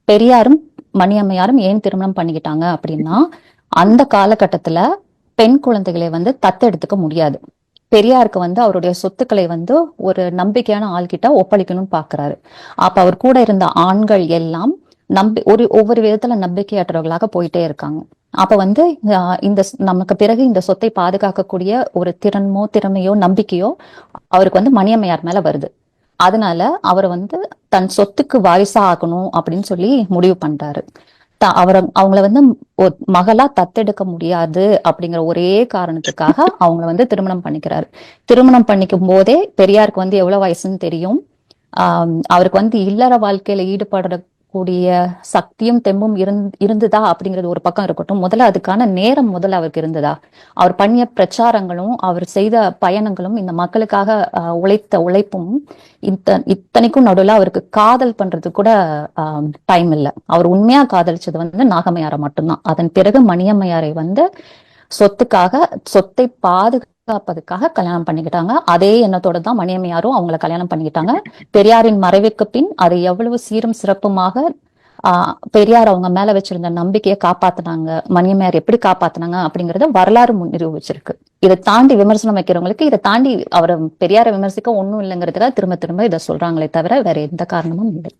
பெரியாரும் மணியம்மையாரும் ஏன் திருமணம் பண்ணிக்கிட்டாங்க அப்படின்னா, அந்த காலகட்டத்துல பெண் குழந்தைகளை வந்து தத்தெடுத்துக்க முடியாது. பெரியாருக்கு வந்து அவருடைய சொத்துக்களை வந்து ஒரு நம்பிக்கையான ஆள்கிட்ட ஒப்படைக்கணும்னு பாக்குறாரு. அப்ப அவர் கூட இருந்த ஆண்கள் எல்லாம் ஒவ்வொரு விதத்துல நம்பிக்கையற்றவர்களாக போயிட்டே இருக்காங்க. அப்ப வந்து இந்த நமக்கு பிறகு இந்த சொத்தை பாதுகாக்கக்கூடிய ஒரு திறமையோ நம்பிக்கையோ அவருக்கு வந்து மணியம்மையார் மேல வருது. அதனால அவர் வந்து தன் சொத்துக்கு வாரிசா ஆகணும் அப்படின்னு சொல்லி முடிவு பண்றாரு. அவங்கள வந்து மகளா தத்தெடுக்க முடியாது அப்படிங்கிற ஒரே காரணத்துக்காக அவங்கள வந்து திருமணம் பண்ணிக்கிறாரு. திருமணம் பண்ணிக்கும் போதே பெரியாருக்கு வந்து எவ்வளவு வயசுன்னு தெரியும். அவருக்கு வந்து இல்லற வாழ்க்கையில ஈடுபடக்கூடிய சக்தியும் தெம்பும் இருந்ததா அப்படிங்கிறது ஒரு பக்கம் இருக்கட்டும். முதல்ல அதுக்கான நேரம் முதல்ல அவருக்கு இருந்ததா? அவர் பண்ணிய பிரச்சாரங்களும் அவர் செய்த பயணங்களும் இந்த மக்களுக்காக உழைத்த உழைப்பும் இத்தனைக்கும் நடுவில் அவருக்கு காதல் பண்றது கூட டைம் இல்லை. அவர் உண்மையா காதலிச்சது வந்து நாகம்மையாரை மட்டும்தான். அதன் பிறகு மணியம்மையாரை வந்து சொத்தை பாதுகாப்பதுக்காக கல்யாணம் பண்ணிக்கிட்டாங்க. அதே எண்ணத்தோட தான் மணியம்மையாரும் அவங்கள கல்யாணம் பண்ணிக்கிட்டாங்க. பெரியாரின் மறைவுக்கு பின் அதை எவ்வளவு சீரும் சிறப்புமாக பெரியார் அவங்க மேல வச்சிருந்த நம்பிக்கையை காப்பாத்தினாங்க, மணியம்மையார் எப்படி காப்பாத்தினாங்க அப்படிங்கறத வரலாறு நிரூபிச்சிருக்கு. இதை தாண்டி விமர்சனம் வைக்கிறவங்களுக்கு இதை தாண்டி அவரை பெரியாரை விமர்சிக்க ஒண்ணும் இல்லைங்கிறதுக்காக திரும்ப திரும்ப இதை சொல்றாங்களே தவிர வேற எந்த காரணமும் இல்லை.